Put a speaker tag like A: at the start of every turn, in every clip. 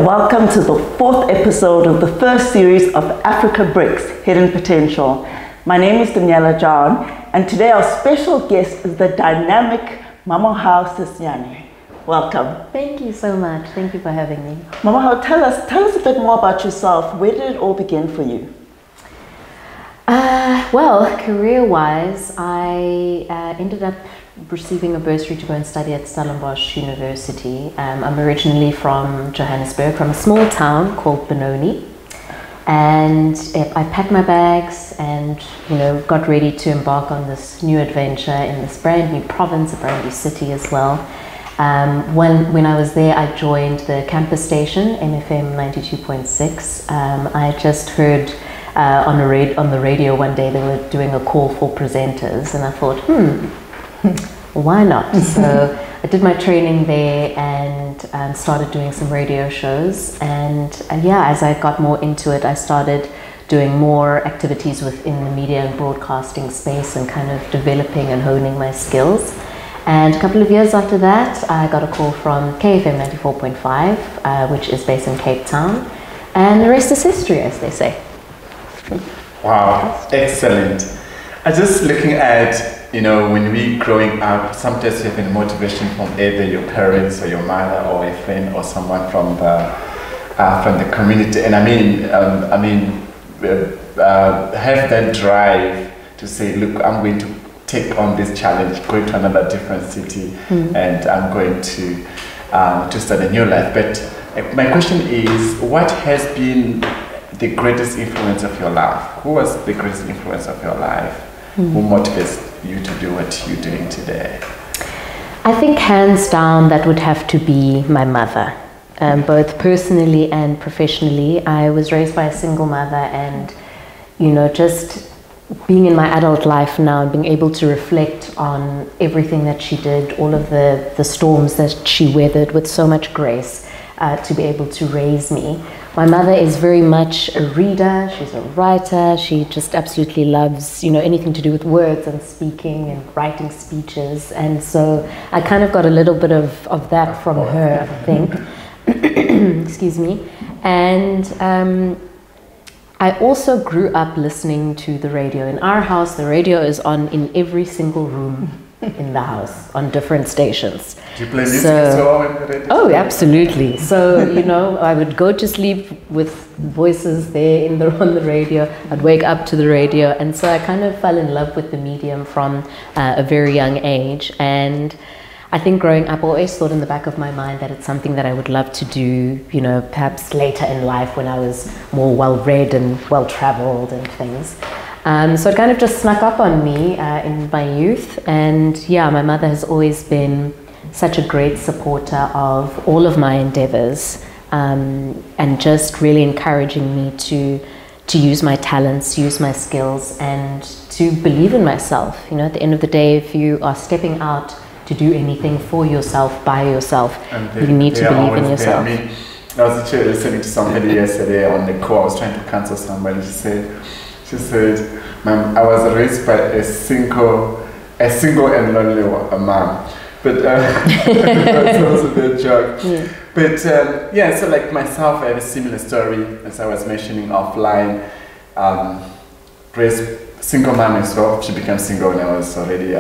A: welcome to the fourth episode of the first series of Africa Brics, Hidden Potential. My name is Daniella Djan, and today our special guest is the dynamic Mamohau Seseane. Welcome.
B: Thank you so much. Thank you for having me.
A: Mamohau, tell us a bit more about yourself. Where did it all begin for you?
B: Well, career-wise, I ended up receiving a bursary to go and study at Stellenbosch University. I'm originally from Johannesburg, from a small town called Benoni, and I packed my bags and got ready to embark on this new adventure in this brand new province, a brand new city as well. When I was there, I joined the campus station, MFM 92.6. I just heard on the radio one day they were doing a call for presenters, and I thought, why not? So I did my training there and started doing some radio shows. And yeah, as I got more into it, I started doing more activities within the media and broadcasting space and kind of developing and honing my skills. And a couple of years after that, I got a call from KFM 94.5, which is based in Cape Town. And the rest is history, as they say.
C: Wow, excellent. I just looking at, when we growing up, sometimes you have a motivation from either your parents or your mother or a friend or someone from the community. And have that drive to say, look, I'm going to take on this challenge, going to another different city, and I'm going to start a new life. But my question is, what has been the greatest influence of your life? Who was the greatest influence of your life? Who motivates you to do what you're doing today?
B: I think hands down that would have to be my mother, both personally and professionally. I was raised by a single mother, and just being in my adult life now and being able to reflect on everything that she did, all of the storms that she weathered with so much grace, to be able to raise me. My mother is very much a reader, she's a writer, she just absolutely loves, anything to do with words and speaking and writing speeches. And so I kind of got a little bit of that from her, I think. Excuse me. And I also grew up listening to the radio. In our house, the radio is on in every single room in the house on different stations.
C: Do you play music as well in the radio?
B: Oh, absolutely. So, I would go to sleep with voices there on the radio. I'd wake up to the radio. And so I kind of fell in love with the medium from a very young age. And I think growing up, I always thought in the back of my mind that it's something that I would love to do, perhaps later in life when I was more well-read and well-traveled and things. So it kind of just snuck up on me in my youth. And yeah, my mother has always been such a great supporter of all of my endeavors, and just really encouraging me to use my talents, use my skills, and to believe in myself. At the end of the day, if you are stepping out to do anything for yourself, by yourself, you need to believe in yourself.
C: I was actually listening to somebody yesterday on the call. I was trying to counsel somebody. She said, "Ma'am, I was raised by a single and lonely mom." But that's also the joke. Yeah. But so like myself, I have a similar story, as I was mentioning offline. Raised single mom as well. She became single when I was already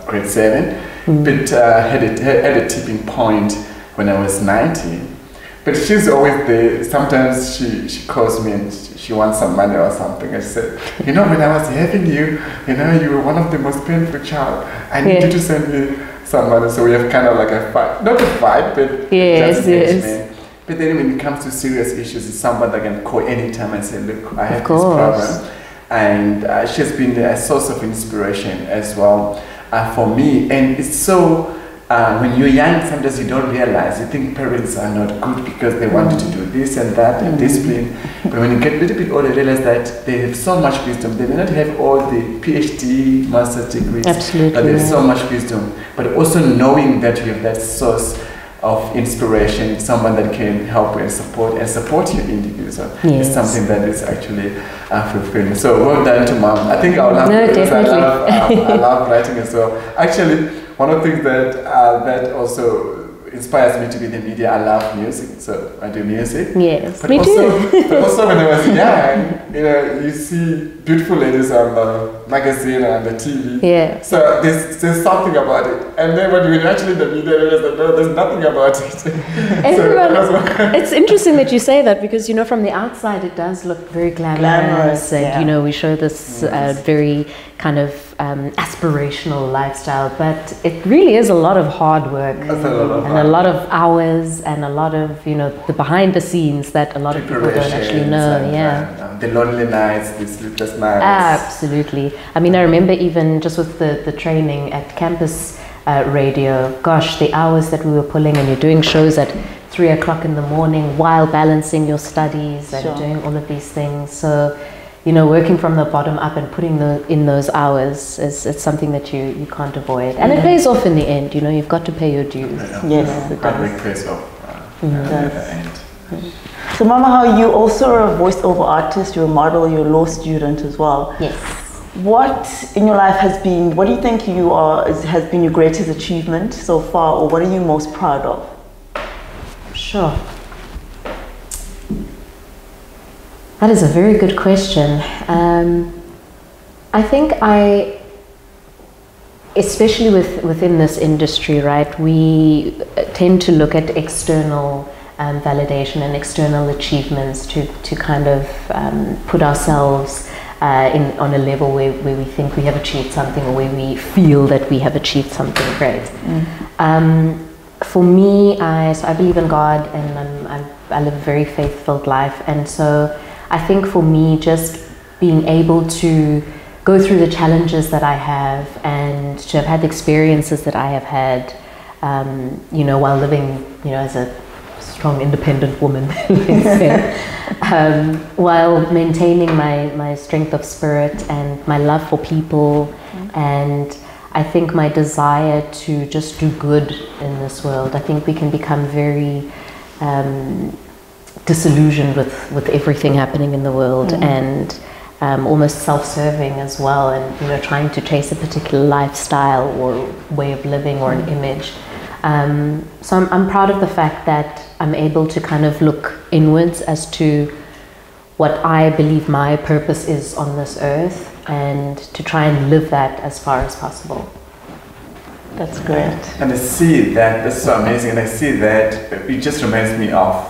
C: grade 7. But had a tipping point when I was 19. But she's always there. Sometimes she calls me and she wants some money or something. I said, when I was having you, you were one of the most painful child. I need you to send me some money. So we have kind of like a fight. Not a fight, but just an engagement. But then when it comes to serious issues, it's someone that can call anytime and say, look, I have this problem. And she has been a source of inspiration as well for me. And it's so... when you're young, sometimes you don't realize. You think parents are not good because they want you to do this and that and discipline. But when you get a little bit older, you realize that they have so much wisdom. They may not have all the PhD, master's degrees, but they have so much wisdom. But also knowing that you have that source of inspiration, someone that can help and support your individual, is something that is actually fulfilling. So well done to Mom. I think I'll have I love writing as well. Actually, one of the things that also inspires me to be in the media. I love music, so I do music.
B: Yes,
C: but
B: me
C: also,
B: too.
C: But also when I was young, you see beautiful ladies on the magazine and the TV.
B: Yeah.
C: So there's something about it. And then when you actually in the media, there's nothing about it.
B: It's interesting that you say that, because from the outside it does look very glamorous, and we show this very kind of aspirational lifestyle, but it really is a lot of hard work and a lot of hours and a lot of the behind the scenes that a lot of people don't actually know.
C: And, the lonely nights, the sleepless nights.
B: Absolutely. I mean, I remember even just with the training at campus radio, gosh, the hours that we were pulling, and you're doing shows at 3 o'clock in the morning while balancing your studies and doing all of these things. So working from the bottom up and putting in those hours it's something that you can't avoid, and it pays off in the end. You've got to pay your dues.
A: Yes, it does.
C: It pays off at the end.
A: So Mamohau, you also are a voiceover artist, you're a model, you're a law student as well.
B: Yes.
A: What in your life what do you think has been your greatest achievement so far, or what are you most proud of?
B: Sure. That is a very good question. I think especially within this industry, right, we tend to look at external validation and external achievements to kind of put ourselves on a level where we think we have achieved something, or where we feel that we have achieved something great. For me, I believe in God, and I live a very faith-filled life, and so I think for me, just being able to go through the challenges that I have, and to have had the experiences that I have had, while living, as a strong, independent woman, while maintaining my strength of spirit and my love for people, and I think my desire to just do good in this world. I think we can become very disillusioned with everything happening in the world, and almost self-serving as well, and trying to chase a particular lifestyle or way of living or an image. So I'm proud of the fact that I'm able to kind of look inwards as to what I believe my purpose is on this earth, and to try and live that as far as possible.
A: That's great.
C: And I see that's so amazing, and I see that it just reminds me of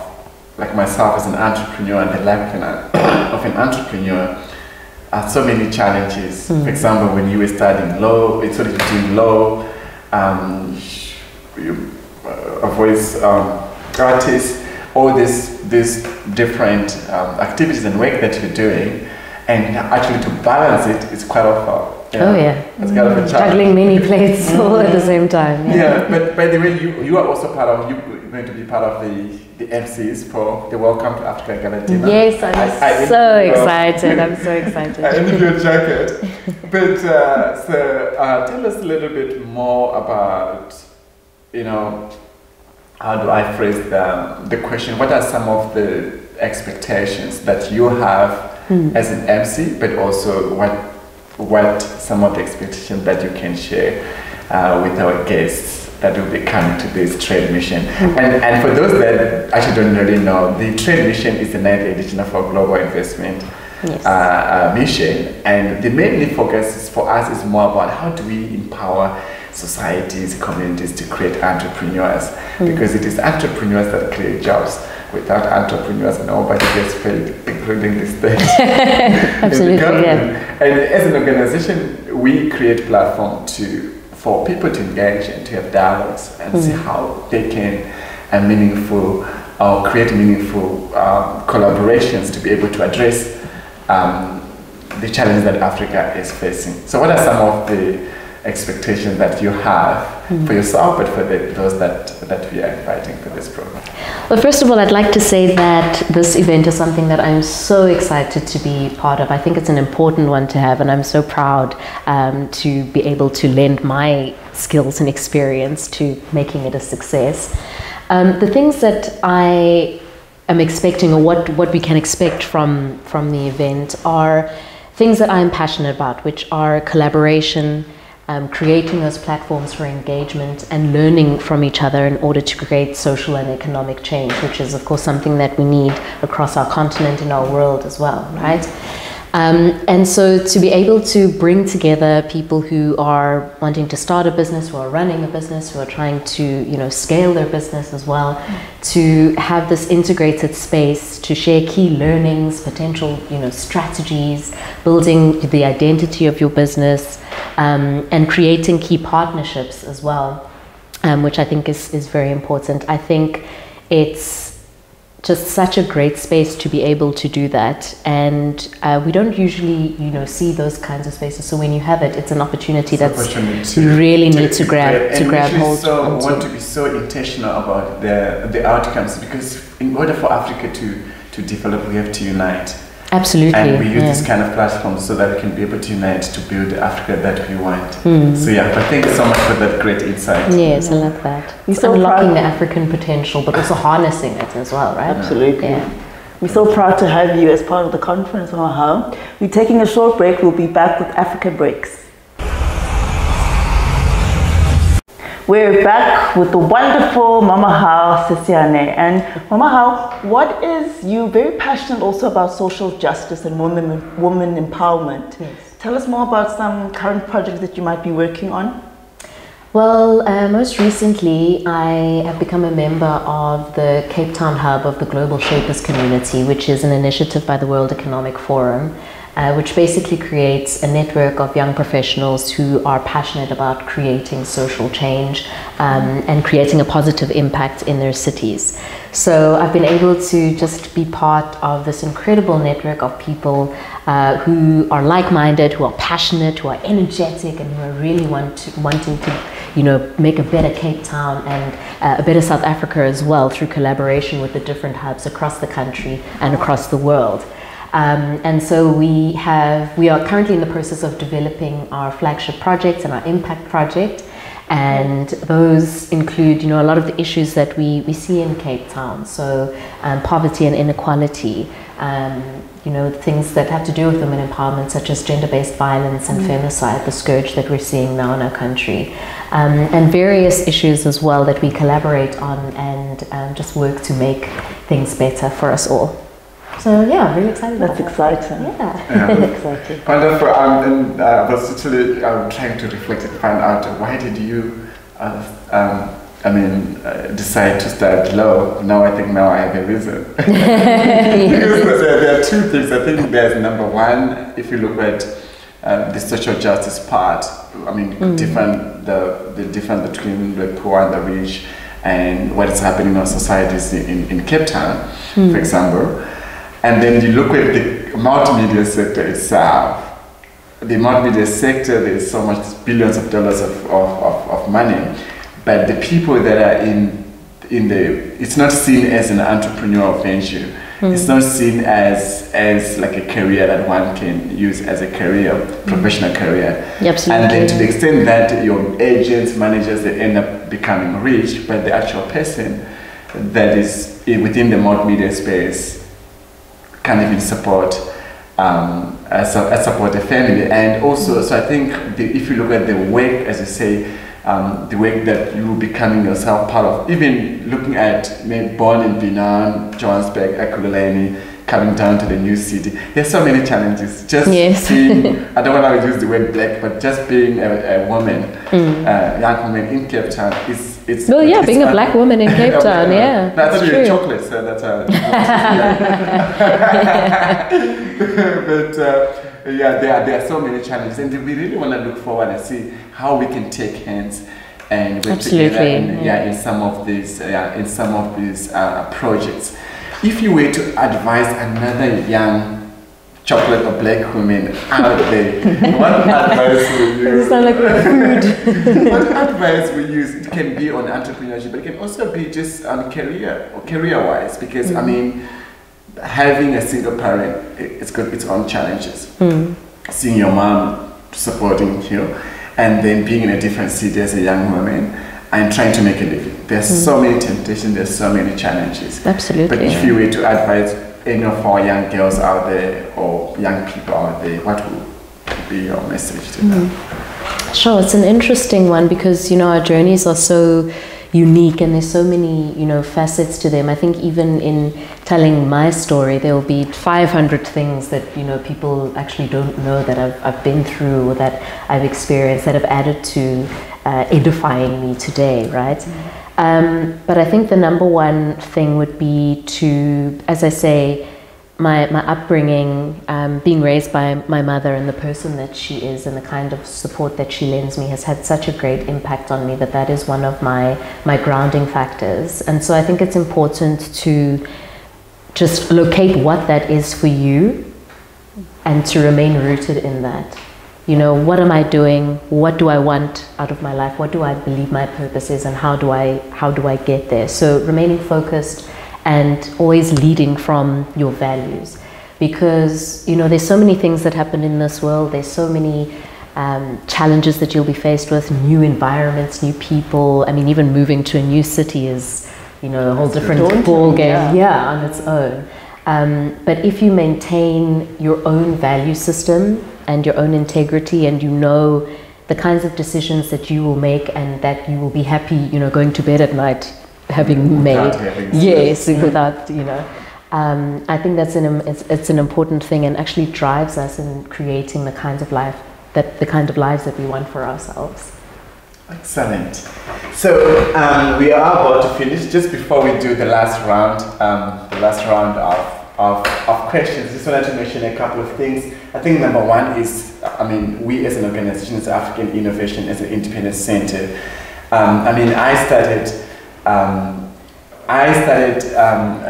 C: like myself as an entrepreneur, and the life of an entrepreneur. So many challenges. For example, when you were studying law, it's sort of doing law, a voice artist, all these different activities and work that you're doing, and actually to balance it is quite of
B: it's kind of
C: a challenge.
B: Juggling many plates all at the same time.
C: Yeah, but by the way, you are also you're going to be part of the MCs for the Welcome to Africa Gala dinner.
B: Yes, I'm so excited. I'm so excited.
C: I envy your jacket. But tell us a little bit more about, how do I phrase the question? What are some of the expectations that you have as an MC, but also what some of the expectations that you can share with our guests that will be coming to this trade mission? And for those that actually don't really know, the trade mission is the 9th edition of our global investment mission, and the main focus for us is more about how do we empower societies, communities to create entrepreneurs, because it is entrepreneurs that create jobs. Without entrepreneurs, nobody gets paid, including the state.
B: Absolutely, yeah.
C: And as an organization, we create platform for people to engage and to have dialogues and see how they can create meaningful collaborations to be able to address the challenges that Africa is facing. So what are some of the expectations that you have for yourself, but for those that we are inviting for this program?
B: Well, first of all, I'd like to say that this event is something that I'm so excited to be part of. I think it's an important one to have, and I'm so proud to be able to lend my skills and experience to making it a success. The things that I am expecting, or what we can expect from the event, are things that I'm passionate about, which are collaboration, creating those platforms for engagement and learning from each other in order to create social and economic change, which is of course something that we need across our continent and our world as well, right? And so to be able to bring together people who are wanting to start a business, who are running a business, who are trying to, you know, scale their business as well, to have this integrated space to share key learnings, potential, you know, strategies, building the identity of your business, and creating key partnerships as well, which I think is very important. I think it's just such a great space to be able to do that, and we don't usually, you know, see those kinds of spaces. So when you have it, it's an opportunity that's you really need to grab hold.
C: So I want to be so intentional about the outcomes, because in order for Africa to develop, we have to unite.
B: Absolutely.
C: And we use this kind of platform so that we can be able to unite to build the Africa that we want. So yeah, but thank you so much for that great insight.
B: Yes, I love that. It's so unlocking the African potential, but also harnessing it as well, right?
A: Absolutely. Yeah. We're so proud to have you as part of the conference, Mamohau. We're taking a short break. We'll be back with Africa Brics. We're back with the wonderful Mamohau Seseane. And Mamohau, what is, you very passionate also about social justice and women empowerment.
B: Yes.
A: Tell us more about some current projects that you might be working on.
B: Well, most recently I have become a member of the Cape Town hub of the Global Shapers community, which is an initiative by the World Economic Forum, which basically creates a network of young professionals who are passionate about creating social change and creating a positive impact in their cities. So I've been able to just be part of this incredible network of people who are like-minded, who are passionate, who are energetic, and who are really wanting to, you know, make a better Cape Town and a better South Africa as well, through collaboration with the different hubs across the country and across the world. And so we are currently in the process of developing our flagship projects and our impact project, and those include, you know, a lot of the issues that we see in Cape Town. So poverty and inequality, you know, things that have to do with women empowerment, such as gender-based violence and femicide, the scourge that we're seeing now in our country, and various issues as well that we collaborate on and just work to make things better for us all. So yeah, I'm really excited.
A: That's exciting.
B: Yeah.
A: Exciting.
C: Wonderful. And I was actually trying to reflect and find out, why did you, decide to start law? Now I think I have a reason. Because there are two things. I think there's number one, if you look at the social justice part, I mean, the difference between the poor and the rich, and what is happening in our societies in Cape Town, for example. And then you look at the multimedia sector itself. The multimedia sector, there's so much billions of dollars of money, but the people that are it's not seen as an entrepreneurial venture. It's not seen as like a career that one can use as a career, professional career.
B: Absolutely.
C: And then to the extent that your agents, managers, they end up becoming rich, but the actual person that is within the multimedia space can't even support a family. And also, so I think if you look at the work, as you say, the work that you becoming yourself part of, even looking at maybe born in Benin, Johannesburg, Ekurhuleni, coming down to the new city, there's so many challenges. Just being, I don't want to use the word black, but just being a woman, young woman in Cape Town, it's
B: well, yeah, being a black woman in Cape Town, yeah.
C: No, I thought you were chocolate, so that's but yeah, there are so many challenges, and we really want to look forward and see how we can take hands and work together in some of these projects. If you were to advise another young chocolate or black woman out there, what advice would you use?
B: Sound like food.
C: What advice would you use? It can be on entrepreneurship, but it can also be just on career-wise, because I mean, having a single parent, it's got its own challenges. Seeing your mom supporting you, and then being in a different city as a young woman and trying to make a living. There's so many temptations, there's so many challenges.
B: Absolutely.
C: But if you were to advise any of our young girls out there or young people out there, what would be your message to them?
B: Sure, it's an interesting one because, our journeys are so unique and there's so many, facets to them. I think even in telling my story, there will be 500 things that, people actually don't know that I've been through or that I've experienced that have added to edifying me today, right? But I think the number one thing would be to, as I say, my upbringing, being raised by my mother and the person that she is and the kind of support that she lends me has had such a great impact on me that is one of my grounding factors. And so I think it's important to just locate what that is for you and to remain rooted in that. What am I doing? What do I want out of my life? What do I believe my purpose is, and how do I get there? So remaining focused and always leading from your values, because there's so many things that happen in this world. There's so many challenges that you'll be faced with, new environments, new people. I mean, even moving to a new city is a whole different ball game, on its own. But if you maintain your own value system and your own integrity, and the kinds of decisions that you will make and that you will be happy going to bed at night having made, without I think that's it's an important thing, and actually drives us in creating the kind of lives that we want for ourselves.
C: Excellent. So we are about to finish. Just before we do the last round of questions, just wanted to mention a couple of things. I think number one is, we as an organization, as African Innovation, as an independent center, I started I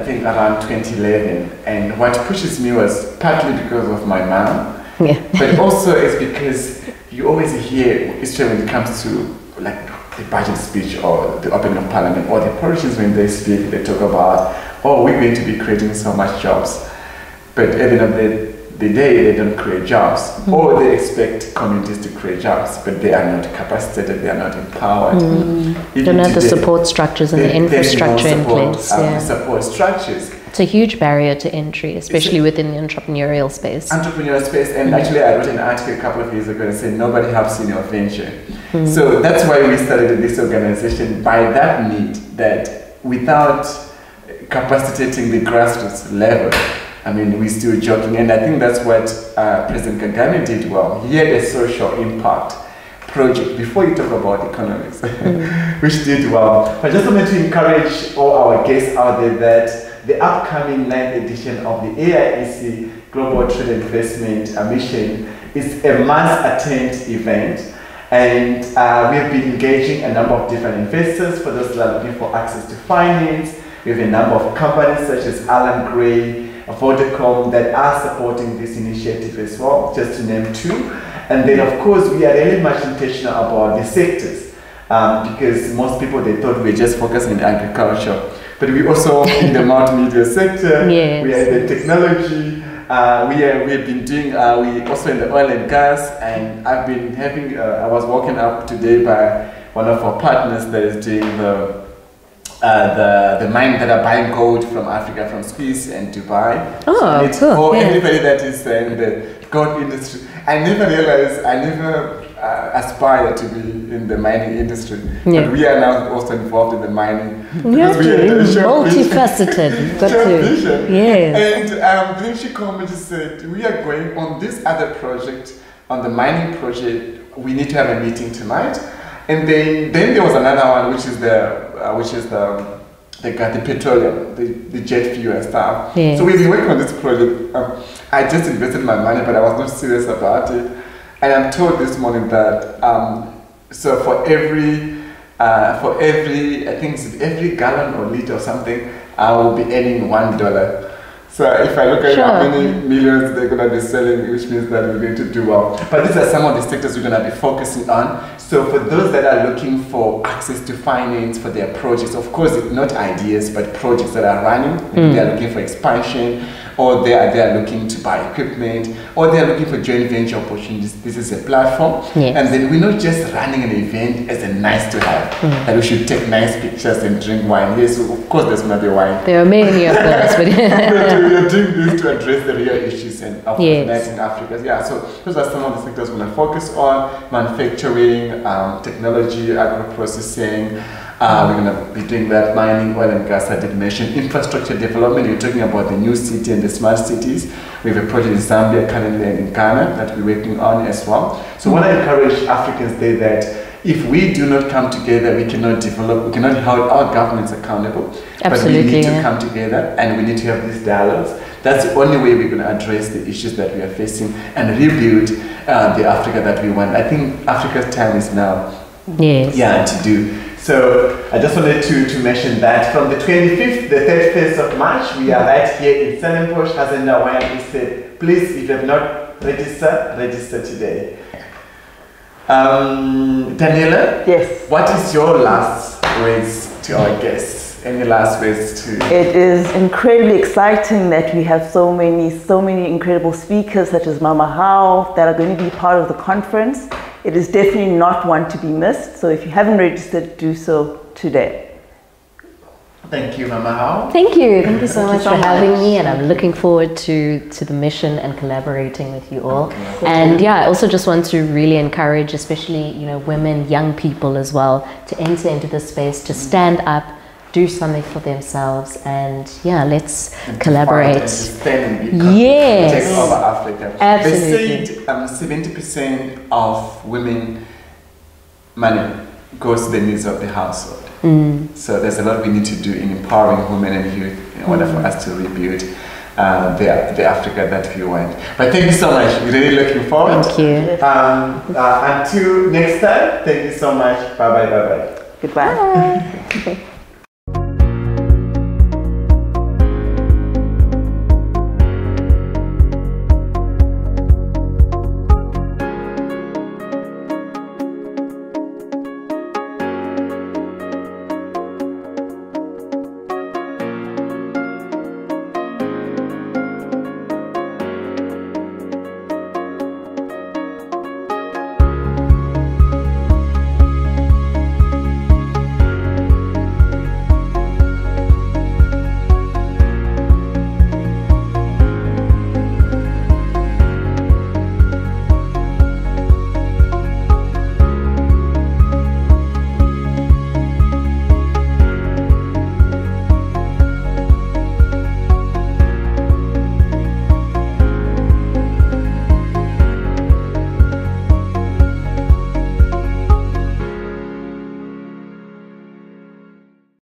C: think around 2011, and what pushes me was partly because of my mom, but also it's because you always hear, especially when it comes to like the budget speech or the opening of parliament or the politicians, when they speak, they talk about, we're going to be creating so much jobs, but at the end of the day, they don't create jobs, or they expect communities to create jobs, but they are not capacitated, they are not empowered.
B: Don't have the support structures and the infrastructure in place.
C: Support structures.
B: It's a huge barrier to entry, especially within the entrepreneurial space.
C: And actually I wrote an article a couple of years ago and said, nobody helps in your venture. So that's why we started this organization, by that need, that without capacitating the grassroots level, we're still joking, and I think that's what President Kagame did well. He had a social impact project, before you talk about economics, which did well. I just wanted to encourage all our guests out there that the upcoming 9th edition of the AIEC Global Trade Investment Mission is a must-attend event, and we have been engaging a number of different investors for those that are looking for access to finance. We have a number of companies such as Alan Gray, Vodacom, that are supporting this initiative as well, just to name two. And then of course we are really much intentional about the sectors, because most people, they thought we just focus on agriculture, but we also in the multimedia sector, we are in the technology, we have been doing, we also in the oil and gas, and I've been having, I was woken up today by one of our partners that is doing the mine that are buying gold from Africa, from Swiss and Dubai. For everybody that is in the gold industry. I never realized, I never aspired to be in the mining industry, but we are now also involved in the mining.
B: Multifaceted.
C: And then she called me and said, we are going on this other project, on the mining project, we need to have a meeting tonight. And then there was another one, which is the petroleum, the jet fuel and stuff. So we've been working on this project. I just invested my money, but I was not serious about it. And I'm told this morning that so for every I think it's every gallon or liter or something, I will be earning $1. So if I look at how many millions they're going to be selling, which means that we're going to do well. But these are some of the sectors we're going to be focusing on. So for those that are looking for access to finance for their projects, of course, not ideas, but projects that are running, they're looking for expansion, or they are looking to buy equipment, or they are looking for joint venture opportunities, this is a platform.
B: Yes.
C: And then we're not just running an event as a nice to have, that we should take nice pictures and drink wine. Yes, of course there's not the wine.
B: There are many of those, but
C: we are doing this to address the real issues and of
B: yes.
C: in Africa. Yeah, so those are some of the sectors we're going to focus on: manufacturing, technology, agro-processing. We're going to be doing that, mining, oil and gas, I did mention, infrastructure development. You're talking about the new city and the smart cities. We have a project in Zambia currently and in Ghana that we're working on as well. So what I encourage Africans there that if we do not come together, we cannot develop, we cannot hold our governments accountable.
B: Absolutely,
C: but we need to come together and we need to have these dialogues. That's the only way we're going to address the issues that we are facing and rebuild the Africa that we want. I think Africa's time is now.
B: Yes.
C: Yeah, to do. So I just wanted to mention that from the 25th, the 31st of March, we are right here in Stellenbosch, Hazenda, where we said, please, if you have not registered, register today. Daniella?
A: Yes.
C: What is your last words to our guests? Any last words to...
A: It is incredibly exciting that we have so many incredible speakers such as Mamohau that are going to be part of the conference. It is definitely not one to be missed. So if you haven't registered, do so today.
C: Thank you, Mamohau.
B: Thank you. Thank you so much for having me, and I'm looking forward to the mission and collaborating with you all.
C: Okay.
B: And yeah, I also just want to really encourage, especially women, young people as well, to enter into this space, to stand up, do something for themselves, and yeah, let's collaborate. Yes,
C: take over Africa.
B: Absolutely.
C: They said 70% of women money goes to the needs of the household. So there's a lot we need to do in empowering women and youth in order for us to rebuild the Africa that we want. But thank you so much. We're really looking forward.
B: Thank you.
C: Until next time, thank you so much. Bye bye.
A: Goodbye.
B: Bye.